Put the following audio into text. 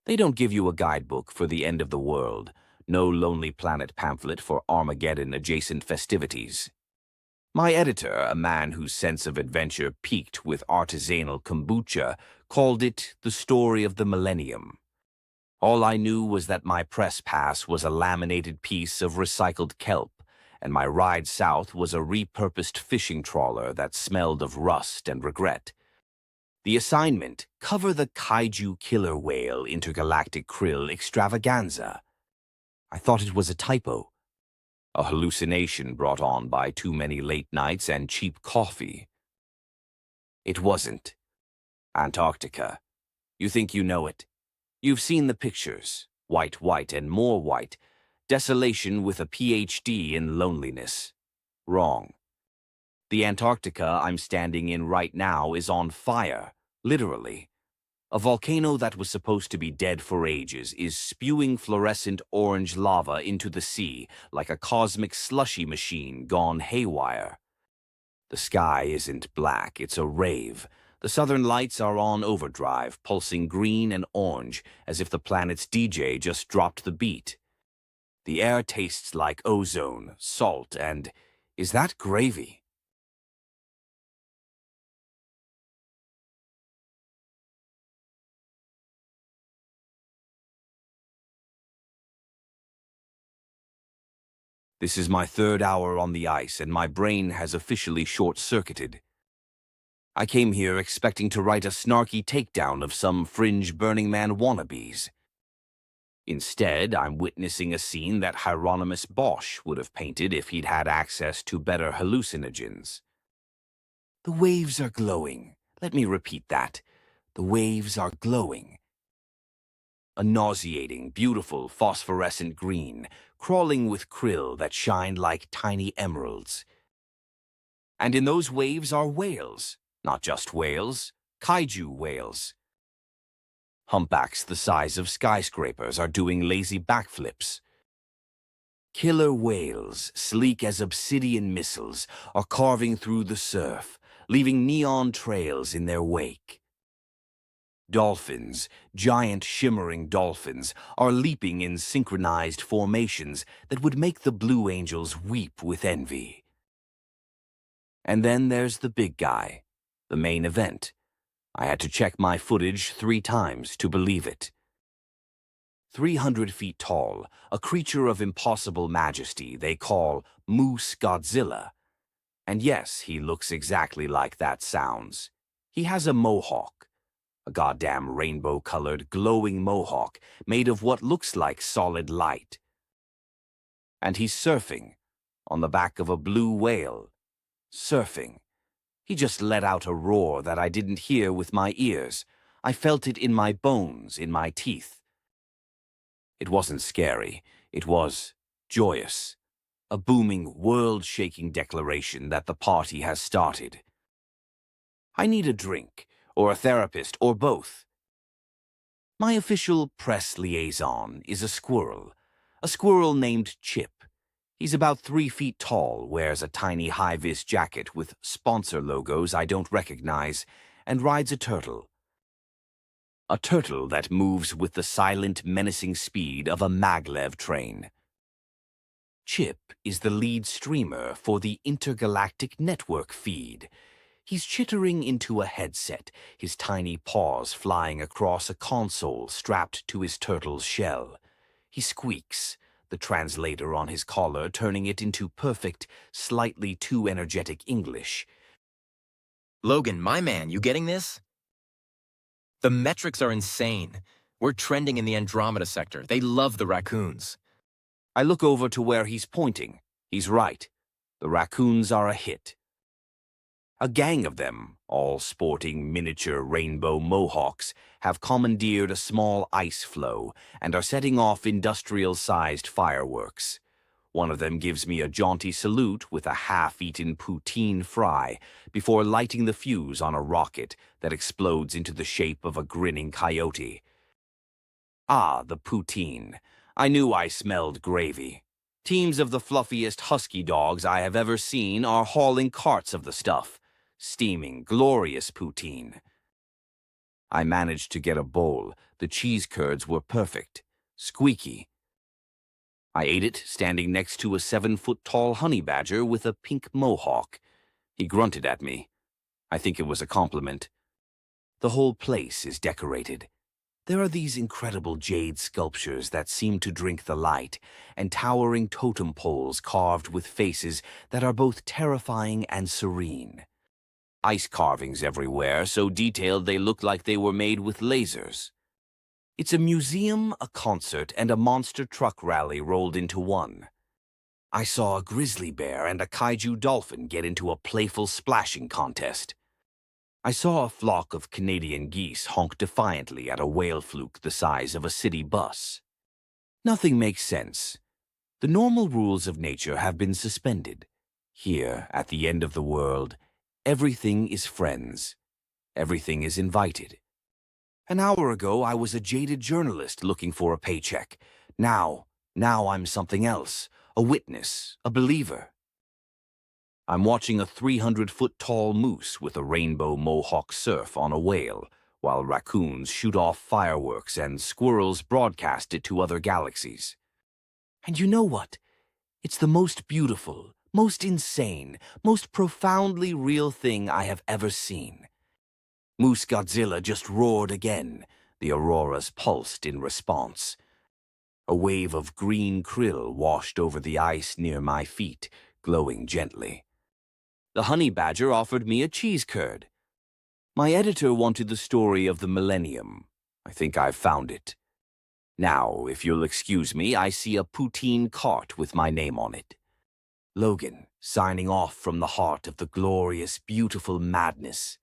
They don't give you a guidebook for the end of the world, no Lonely Planet pamphlet for Armageddon-adjacent festivities. My editor, a man whose sense of adventure peaked with artisanal kombucha, called it the story of the millennium. All I knew was that my press pass was a laminated piece of recycled kelp, and my ride south was a repurposed fishing trawler that smelled of rust and regret. The assignment: cover the Kaiju killer whale intergalactic krill extravaganza. I thought it was a typo, a hallucination brought on by too many late nights and cheap coffee. It wasn't. Antarctica. You think you know it. You've seen the pictures. White, white, and more white. Desolation with a PhD in loneliness. Wrong. The Antarctica I'm standing in right now is on fire, literally. A volcano that was supposed to be dead for ages is spewing fluorescent orange lava into the sea like a cosmic slushy machine gone haywire. The sky isn't black, it's a rave. The southern lights are on overdrive, pulsing green and orange, as if the planet's DJ just dropped the beat. The air tastes like ozone, salt, and is that gravy? This is my third hour on the ice, and my brain has officially short-circuited. I came here expecting to write a snarky takedown of some fringe Burning Man wannabes. Instead, I'm witnessing a scene that Hieronymus Bosch would have painted if he'd had access to better hallucinogens. The waves are glowing. Let me repeat that. The waves are glowing. A nauseating, beautiful, phosphorescent green, crawling with krill that shine like tiny emeralds. And in those waves are whales. Not just whales, kaiju whales. Humpbacks the size of skyscrapers are doing lazy backflips. Killer whales, sleek as obsidian missiles, are carving through the surf, leaving neon trails in their wake. Dolphins, giant shimmering dolphins, are leaping in synchronized formations that would make the Blue Angels weep with envy. And then there's the big guy. The main event. I had to check my footage 3 times to believe it. 300 feet tall, a creature of impossible majesty they call Moose Godzilla. And yes, he looks exactly like that sounds. He has a mohawk. A goddamn rainbow-colored, glowing mohawk made of what looks like solid light. And he's surfing on the back of a blue whale. Surfing. He just let out a roar that I didn't hear with my ears. I felt it in my bones, in my teeth. It wasn't scary. It was joyous. A booming, world-shaking declaration that the party has started. I need a drink, or a therapist, or both. My official press liaison is a squirrel named Chip. He's about 3 feet tall, wears a tiny high-vis jacket with sponsor logos I don't recognize, and rides a turtle. A turtle that moves with the silent, menacing speed of a maglev train. Chip is the lead streamer for the intergalactic network feed. He's chittering into a headset, his tiny paws flying across a console strapped to his turtle's shell. He squeaks, the translator on his collar turning it into perfect, slightly too energetic English. Logan, my man, you getting this? The metrics are insane. We're trending in the Andromeda sector. They love the raccoons. I look over to where he's pointing. He's right. The raccoons are a hit. A gang of them, all sporting miniature rainbow mohawks, have commandeered a small ice floe and are setting off industrial-sized fireworks. One of them gives me a jaunty salute with a half-eaten poutine fry before lighting the fuse on a rocket that explodes into the shape of a grinning coyote. Ah, the poutine. I knew I smelled gravy. Teams of the fluffiest husky dogs I have ever seen are hauling carts of the stuff. Steaming, glorious poutine. I managed to get a bowl. The cheese curds were perfect, squeaky. I ate it standing next to a 7-foot-tall honey badger with a pink mohawk. He grunted at me. I think it was a compliment. The whole place is decorated. There are these incredible jade sculptures that seem to drink the light, and towering totem poles carved with faces that are both terrifying and serene. Ice carvings everywhere, so detailed they look like they were made with lasers. It's a museum, a concert, and a monster truck rally rolled into one. I saw a grizzly bear and a kaiju dolphin get into a playful splashing contest. I saw a flock of Canadian geese honk defiantly at a whale fluke the size of a city bus. Nothing makes sense. The normal rules of nature have been suspended. Here, at the end of the world, everything is friends. Everything is invited. An hour ago, I was a jaded journalist looking for a paycheck. Now I'm something else, a witness, a believer. I'm watching a 300-foot-tall moose with a rainbow mohawk surf on a whale, while raccoons shoot off fireworks and squirrels broadcast it to other galaxies. And you know what? It's the most beautiful, most insane, most profoundly real thing I have ever seen. Moose Godzilla just roared again. The auroras pulsed in response. A wave of green krill washed over the ice near my feet, glowing gently. The honey badger offered me a cheese curd. My editor wanted the story of the millennium. I think I've found it. Now, if you'll excuse me, I see a poutine cart with my name on it. Logan, signing off from the heart of the glorious, beautiful madness.